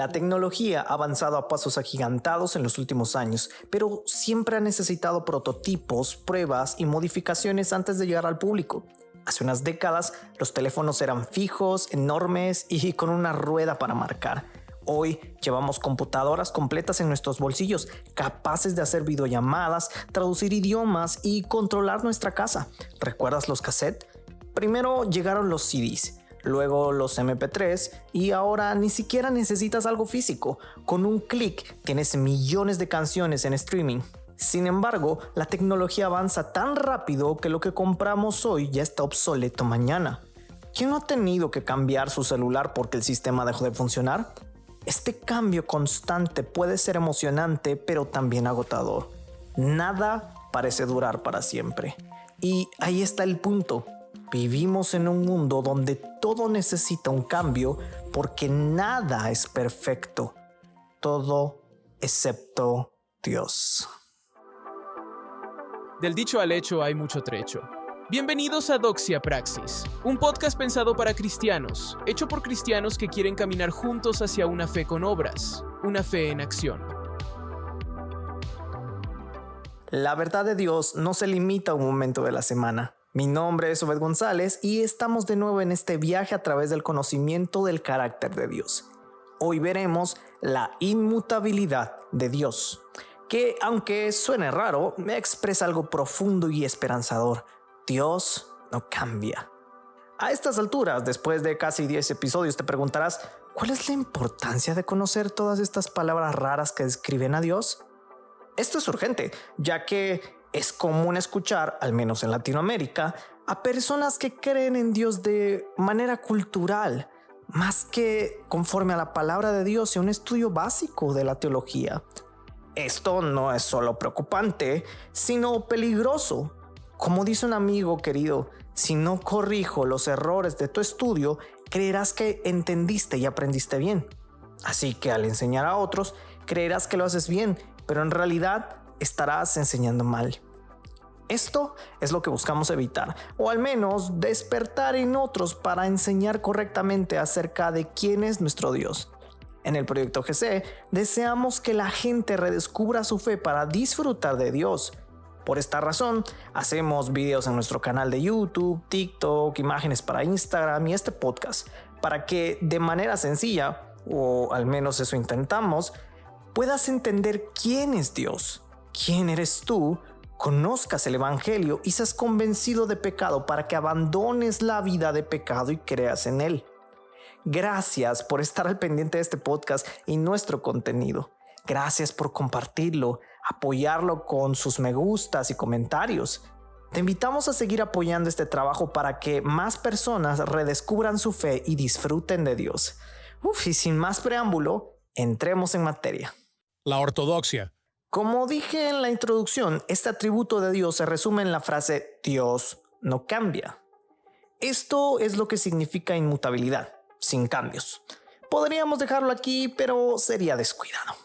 La tecnología ha avanzado a pasos agigantados en los últimos años, pero siempre ha necesitado prototipos, pruebas y modificaciones antes de llegar al público. Hace unas décadas, los teléfonos eran fijos, enormes y con una rueda para marcar. Hoy llevamos computadoras completas en nuestros bolsillos, capaces de hacer videollamadas, traducir idiomas y controlar nuestra casa. ¿Recuerdas los cassettes? Primero llegaron los CDs. Luego los MP3 y ahora ni siquiera necesitas algo físico. Con un clic tienes millones de canciones en streaming. Sin embargo, la tecnología avanza tan rápido que lo que compramos hoy ya está obsoleto mañana. ¿Quién no ha tenido que cambiar su celular porque el sistema dejó de funcionar? Este cambio constante puede ser emocionante, pero también agotador. Nada parece durar para siempre. Y ahí está el punto. Vivimos en un mundo donde todo necesita un cambio porque nada es perfecto. Todo excepto Dios. Del dicho al hecho hay mucho trecho. Bienvenidos a Doxia Praxis, un podcast pensado para cristianos, hecho por cristianos que quieren caminar juntos hacia una fe con obras, una fe en acción. La verdad de Dios no se limita a un momento de la semana. Mi nombre es Obed González y estamos de nuevo en este viaje a través del conocimiento del carácter de Dios. Hoy veremos la inmutabilidad de Dios, que aunque suene raro, me expresa algo profundo y esperanzador. Dios no cambia. A estas alturas, después de casi 10 episodios, te preguntarás, ¿cuál es la importancia de conocer todas estas palabras raras que describen a Dios? Esto es urgente, ya que es común escuchar, al menos en Latinoamérica, a personas que creen en Dios de manera cultural, más que conforme a la palabra de Dios y un estudio básico de la teología. Esto no es solo preocupante, sino peligroso. Como dice un amigo querido, si no corrijo los errores de tu estudio, creerás que entendiste y aprendiste bien. Así que al enseñar a otros, creerás que lo haces bien, pero en realidad estarás enseñando mal. Esto es lo que buscamos evitar, o al menos despertar en otros para enseñar correctamente acerca de quién es nuestro Dios. En el proyecto GC deseamos que la gente redescubra su fe para disfrutar de Dios. Por esta razón, hacemos videos en nuestro canal de YouTube, TikTok, imágenes para Instagram y este podcast, para que de manera sencilla, o al menos eso intentamos, puedas entender quién es Dios, quién eres tú, conozcas el Evangelio y seas convencido de pecado para que abandones la vida de pecado y creas en él. Gracias por estar al pendiente de este podcast y nuestro contenido. Gracias por compartirlo, apoyarlo con sus me gustas y comentarios. Te invitamos a seguir apoyando este trabajo para que más personas redescubran su fe y disfruten de Dios. Y sin más preámbulo, entremos en materia. La ortodoxia. Como dije en la introducción, este atributo de Dios se resume en la frase Dios no cambia. Esto es lo que significa inmutabilidad, sin cambios. Podríamos dejarlo aquí, pero sería descuidado.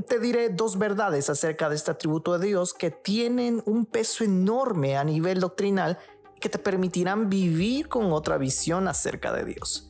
Te diré dos verdades acerca de este atributo de Dios que tienen un peso enorme a nivel doctrinal y que te permitirán vivir con otra visión acerca de Dios.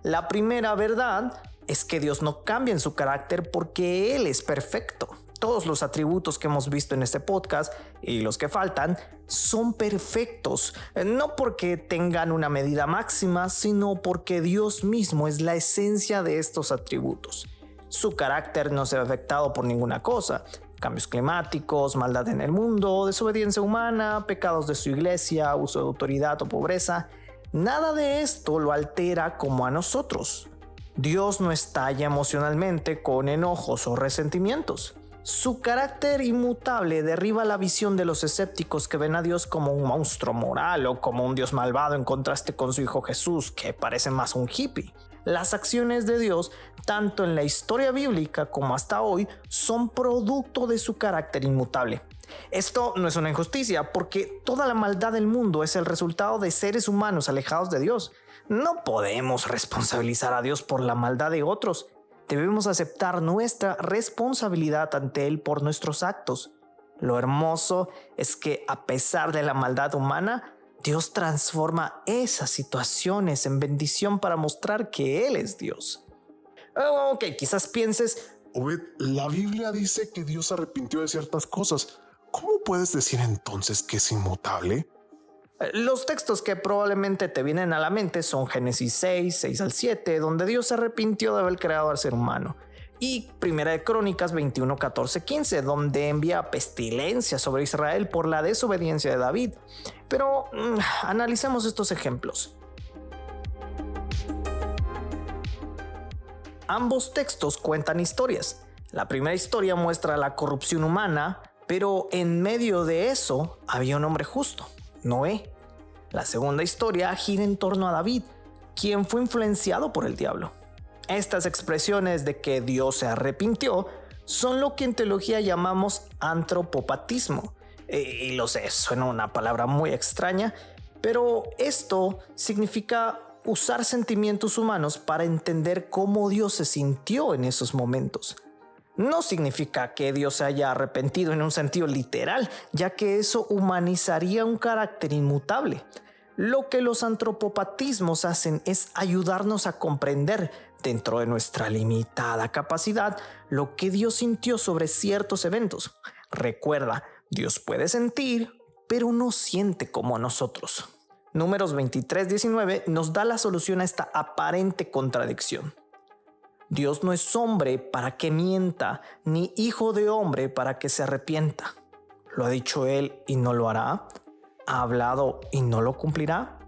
La primera verdad es que Dios no cambia en su carácter porque Él es perfecto. Todos los atributos que hemos visto en este podcast y los que faltan son perfectos, no porque tengan una medida máxima, sino porque Dios mismo es la esencia de estos atributos. Su carácter no se ve afectado por ninguna cosa, cambios climáticos, maldad en el mundo, desobediencia humana, pecados de su iglesia, uso de autoridad o pobreza. Nada de esto lo altera como a nosotros. Dios no estalla emocionalmente con enojos o resentimientos. Su carácter inmutable derriba la visión de los escépticos que ven a Dios como un monstruo moral o como un Dios malvado en contraste con su Hijo Jesús, que parece más un hippie. Las acciones de Dios, tanto en la historia bíblica como hasta hoy, son producto de su carácter inmutable. Esto no es una injusticia, porque toda la maldad del mundo es el resultado de seres humanos alejados de Dios. No podemos responsabilizar a Dios por la maldad de otros. Debemos aceptar nuestra responsabilidad ante Él por nuestros actos. Lo hermoso es que, a pesar de la maldad humana, Dios transforma esas situaciones en bendición para mostrar que Él es Dios. Ok, quizás pienses, Obed, la Biblia dice que Dios se arrepintió de ciertas cosas. ¿Cómo puedes decir entonces que es inmutable? los textos que probablemente te vienen a la mente son Génesis 6 al 7, donde Dios se arrepintió de haber creado al ser humano. Y Primera de Crónicas 21, 14, 15, donde envía pestilencia sobre Israel por la desobediencia de David. Pero analicemos estos ejemplos. Ambos textos cuentan historias. La primera historia muestra la corrupción humana, pero en medio de eso había un hombre justo, Noé. La segunda historia gira en torno a David, quien fue influenciado por el diablo. Estas expresiones de que Dios se arrepintió son lo que en teología llamamos antropopatismo. Y lo sé, suena una palabra muy extraña, pero esto significa usar sentimientos humanos para entender cómo Dios se sintió en esos momentos. No significa que Dios se haya arrepentido en un sentido literal, ya que eso humanizaría un carácter inmutable. Lo que los antropopatismos hacen es ayudarnos a comprender, dentro de nuestra limitada capacidad, lo que Dios sintió sobre ciertos eventos. Recuerda, Dios puede sentir, pero no siente como nosotros. Números 23:19 nos da la solución a esta aparente contradicción. Dios no es hombre para que mienta, ni hijo de hombre para que se arrepienta. ¿Lo ha dicho él y no lo hará? ¿Ha hablado y no lo cumplirá?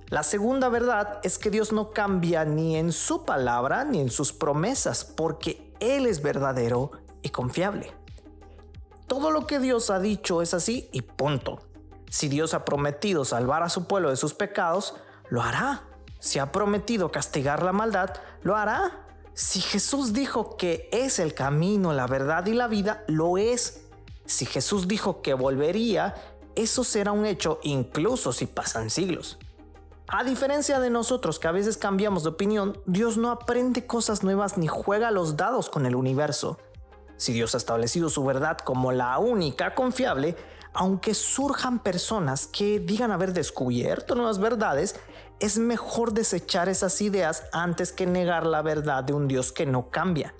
La segunda verdad es que Dios no cambia ni en su palabra ni en sus promesas, porque Él es verdadero y confiable. Todo lo que Dios ha dicho es así y punto. Si Dios ha prometido salvar a su pueblo de sus pecados, lo hará. Si ha prometido castigar la maldad, lo hará. Si Jesús dijo que es el camino, la verdad y la vida, lo es. Si Jesús dijo que volvería, eso será un hecho incluso si pasan siglos. A diferencia de nosotros que a veces cambiamos de opinión, Dios no aprende cosas nuevas ni juega los dados con el universo. Si Dios ha establecido su verdad como la única confiable, aunque surjan personas que digan haber descubierto nuevas verdades, es mejor desechar esas ideas antes que negar la verdad de un Dios que no cambia.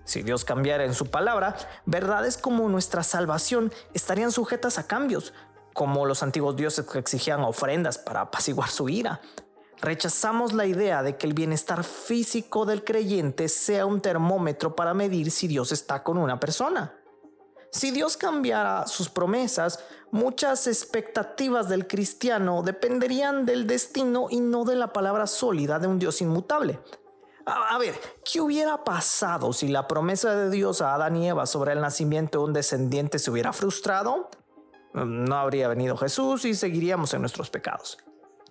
Si Dios cambiara en su palabra, verdades como nuestra salvación estarían sujetas a cambios, como los antiguos dioses que exigían ofrendas para apaciguar su ira. Rechazamos la idea de que el bienestar físico del creyente sea un termómetro para medir si Dios está con una persona. Si Dios cambiara sus promesas, muchas expectativas del cristiano dependerían del destino y no de la palabra sólida de un Dios inmutable. A ver, ¿qué hubiera pasado si la promesa de Dios a Adán y Eva sobre el nacimiento de un descendiente se hubiera frustrado? No habría venido Jesús y seguiríamos en nuestros pecados.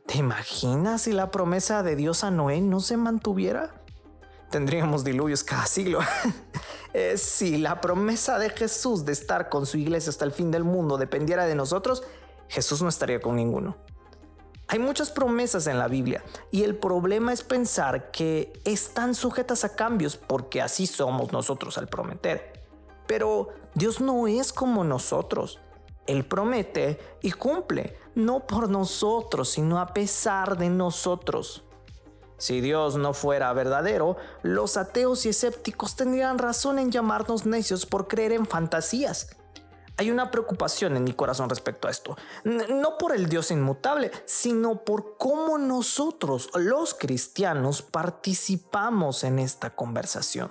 ¿Te imaginas si la promesa de Dios a Noé no se mantuviera? Tendríamos diluvios cada siglo. Si la promesa de Jesús de estar con su iglesia hasta el fin del mundo dependiera de nosotros, Jesús no estaría con ninguno. Hay muchas promesas en la Biblia y el problema es pensar que están sujetas a cambios porque así somos nosotros al prometer. Pero Dios no es como nosotros. Él promete y cumple, no por nosotros, sino a pesar de nosotros. Si Dios no fuera verdadero, los ateos y escépticos tendrían razón en llamarnos necios por creer en fantasías. Hay una preocupación en mi corazón respecto a esto, no por el Dios inmutable, sino por cómo nosotros, los cristianos, participamos en esta conversación.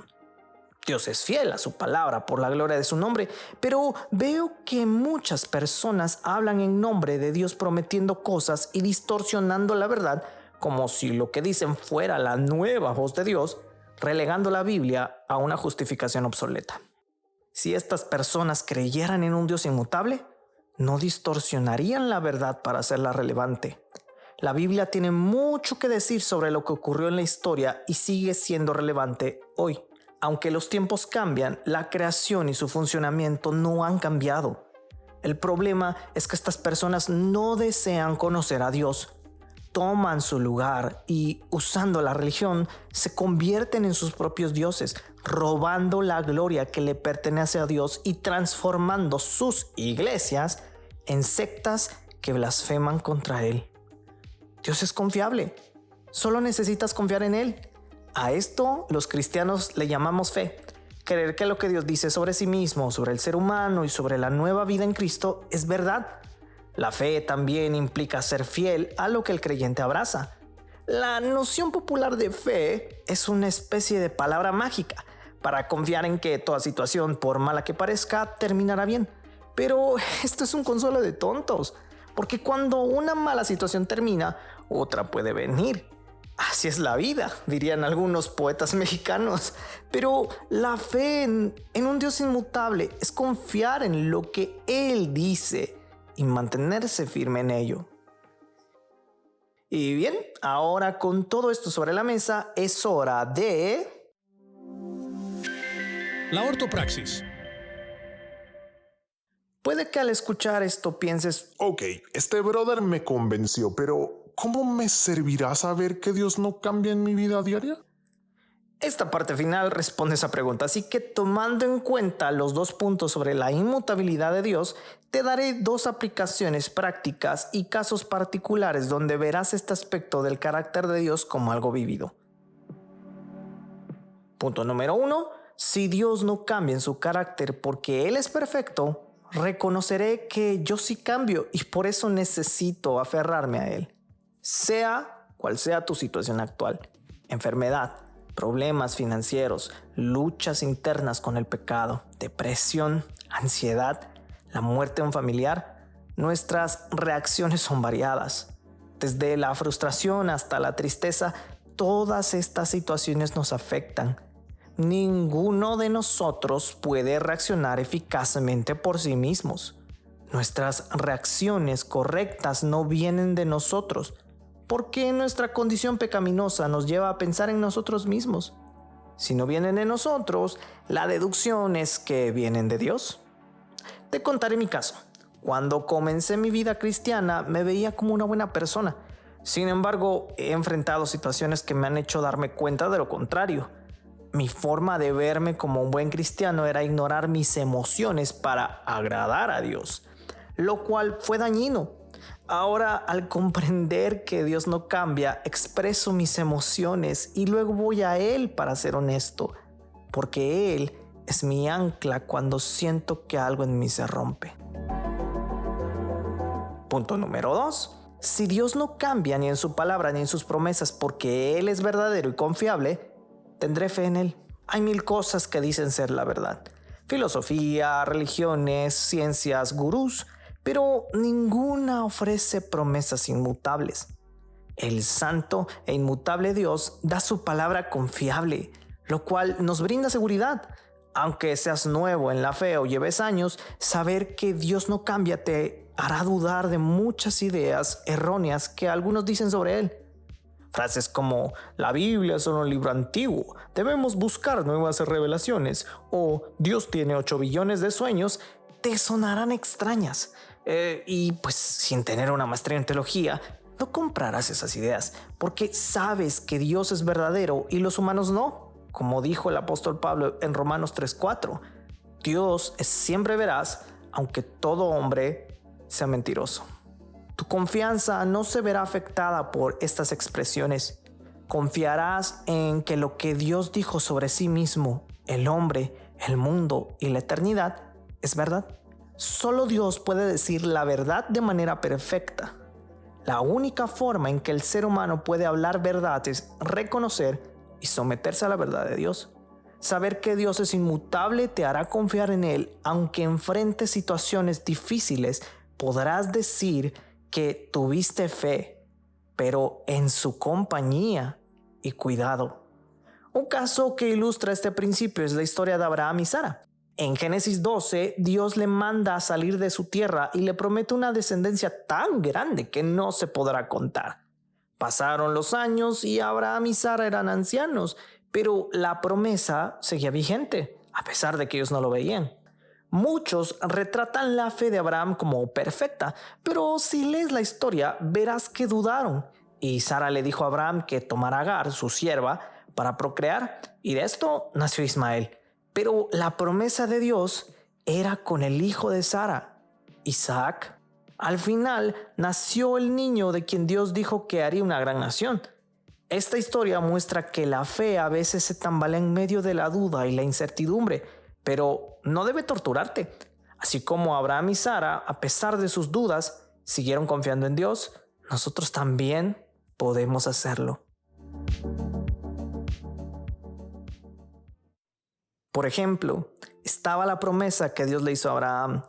Dios es fiel a su palabra por la gloria de su nombre, pero veo que muchas personas hablan en nombre de Dios prometiendo cosas y distorsionando la verdad como si lo que dicen fuera la nueva voz de Dios, relegando la Biblia a una justificación obsoleta. Si estas personas creyeran en un Dios inmutable, no distorsionarían la verdad para hacerla relevante. La Biblia tiene mucho que decir sobre lo que ocurrió en la historia y sigue siendo relevante hoy. Aunque los tiempos cambian, la creación y su funcionamiento no han cambiado. El problema es que estas personas no desean conocer a Dios. Toman su lugar y, usando la religión, se convierten en sus propios dioses, robando la gloria que le pertenece a Dios y transformando sus iglesias en sectas que blasfeman contra Él. Dios es confiable. Solo necesitas confiar en Él. A esto los cristianos le llamamos fe. Creer que lo que Dios dice sobre sí mismo, sobre el ser humano y sobre la nueva vida en Cristo es verdad. La fe también implica ser fiel a lo que el creyente abraza. La noción popular de fe es una especie de palabra mágica para confiar en que toda situación, por mala que parezca, terminará bien. Pero esto es un consuelo de tontos, porque cuando una mala situación termina, otra puede venir. Así es la vida, dirían algunos poetas mexicanos. Pero la fe en un Dios inmutable es confiar en lo que Él dice y mantenerse firme en ello. Y bien, ahora con todo esto sobre la mesa, es hora de... La ortopraxis. Puede que al escuchar esto pienses, Ok, este brother me convenció, pero ¿cómo me servirá saber que Dios no cambia en mi vida diaria? esta parte final responde esa pregunta, así que tomando en cuenta los 2 puntos sobre la inmutabilidad de Dios, te daré 2 aplicaciones prácticas y casos particulares donde verás este aspecto del carácter de Dios como algo vivido. Punto número 1. Si Dios no cambia en su carácter porque Él es perfecto, reconoceré que yo sí cambio y por eso necesito aferrarme a Él. Sea cual sea tu situación actual, enfermedad, problemas financieros, luchas internas con el pecado, depresión, ansiedad, la muerte de un familiar, nuestras reacciones son variadas. Desde la frustración hasta la tristeza, todas estas situaciones nos afectan. Ninguno de nosotros puede reaccionar eficazmente por sí mismos. Nuestras reacciones correctas no vienen de nosotros, porque nuestra condición pecaminosa nos lleva a pensar en nosotros mismos. Si no vienen de nosotros, la deducción es que vienen de Dios. Te contaré mi caso. Cuando comencé mi vida cristiana, me veía como una buena persona. Sin embargo, he enfrentado situaciones que me han hecho darme cuenta de lo contrario. Mi forma de verme como un buen cristiano era ignorar mis emociones para agradar a Dios, lo cual fue dañino. Ahora, al comprender que Dios no cambia, expreso mis emociones y luego voy a Él para ser honesto, porque Él es mi ancla cuando siento que algo en mí se rompe. Punto número 2. Si Dios no cambia ni en su palabra ni en sus promesas porque Él es verdadero y confiable, tendré fe en Él. Hay 1000 cosas que dicen ser la verdad. Filosofía, religiones, ciencias, gurús, pero ninguna ofrece promesas inmutables. El santo e inmutable Dios da su palabra confiable, lo cual nos brinda seguridad. Aunque seas nuevo en la fe o lleves años, saber que Dios no cambia te hará dudar de muchas ideas erróneas que algunos dicen sobre Él. Frases como la Biblia es un libro antiguo, debemos buscar nuevas revelaciones o Dios tiene 8 billones de sueños te sonarán extrañas. Y pues sin tener una maestría en teología, no comprarás esas ideas porque sabes que Dios es verdadero y los humanos no. Como dijo el apóstol Pablo en Romanos 3:4, Dios es siempre veraz, aunque todo hombre sea mentiroso. Tu confianza no se verá afectada por estas expresiones. Confiarás en que lo que Dios dijo sobre sí mismo, el hombre, el mundo y la eternidad es verdad. Solo Dios puede decir la verdad de manera perfecta. La única forma en que el ser humano puede hablar verdad es reconocer y someterse a la verdad de Dios. Saber que Dios es inmutable te hará confiar en Él, aunque enfrentes situaciones difíciles. Podrás decir que tuviste fe, pero en su compañía y cuidado. Un caso que ilustra este principio es la historia de Abraham y Sara. En Génesis 12, Dios le manda a salir de su tierra y le promete una descendencia tan grande que no se podrá contar. Pasaron los años y Abraham y Sara eran ancianos, pero la promesa seguía vigente, a pesar de que ellos no lo veían. Muchos retratan la fe de Abraham como perfecta, pero si lees la historia verás que dudaron. Y Sara le dijo a Abraham que tomara a Agar, su sierva, para procrear, y de esto nació Ismael. Pero la promesa de Dios era con el hijo de Sara, Isaac. Al final nació el niño de quien Dios dijo que haría una gran nación. Esta historia muestra que la fe a veces se tambalea en medio de la duda y la incertidumbre, pero no debe torturarte. Así como Abraham y Sara, a pesar de sus dudas, siguieron confiando en Dios, nosotros también podemos hacerlo. Por ejemplo, estaba la promesa que Dios le hizo a Abraham.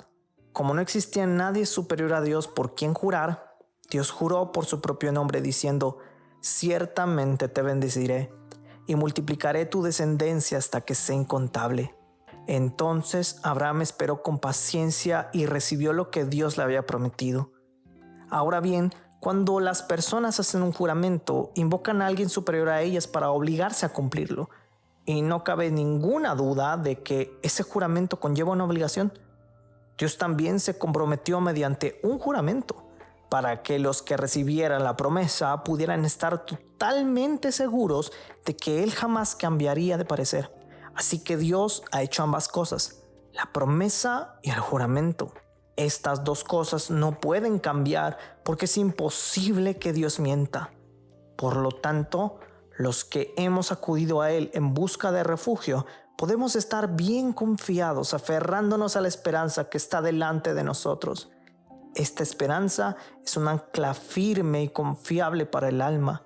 Como no existía nadie superior a Dios por quien jurar, Dios juró por su propio nombre diciendo: ciertamente te bendeciré y multiplicaré tu descendencia hasta que sea incontable. Entonces Abraham esperó con paciencia y recibió lo que Dios le había prometido. Ahora bien, cuando las personas hacen un juramento, invocan a alguien superior a ellas para obligarse a cumplirlo. Y no cabe ninguna duda de que ese juramento conlleva una obligación. Dios también se comprometió mediante un juramento para que los que recibieran la promesa pudieran estar totalmente seguros de que Él jamás cambiaría de parecer. Así que Dios ha hecho ambas cosas, la promesa y el juramento. Estas dos cosas no pueden cambiar porque es imposible que Dios mienta. Por lo tanto, los que hemos acudido a Él en busca de refugio, podemos estar bien confiados, aferrándonos a la esperanza que está delante de nosotros. Esta esperanza es un ancla firme y confiable para el alma.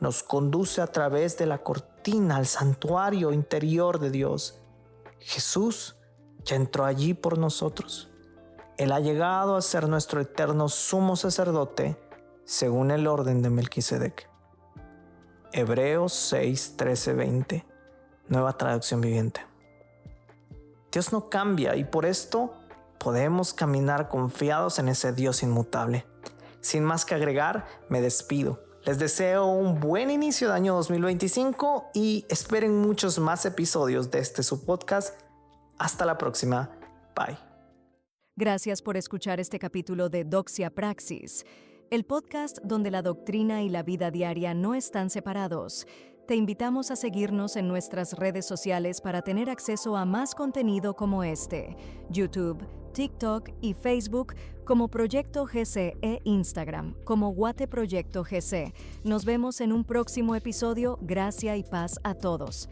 Nos conduce a través de la cortina al santuario interior de Dios. Jesús ya entró allí por nosotros. Él ha llegado a ser nuestro eterno sumo sacerdote según el orden de Melquisedec. Hebreos 6, 13, 20, Nueva Traducción Viviente. Dios no cambia y por esto podemos caminar confiados en ese Dios inmutable. Sin más que agregar, me despido. Les deseo un buen inicio de año 2025 y esperen muchos más episodios de su podcast. Hasta la próxima. Bye. Gracias por escuchar este capítulo de Doxia Praxis, el podcast donde la doctrina y la vida diaria no están separados. Te invitamos a seguirnos en nuestras redes sociales para tener acceso a más contenido como este: YouTube, TikTok y Facebook como Proyecto GC e Instagram como Guate Proyecto GC. Nos vemos en un próximo episodio. Gracia y paz a todos.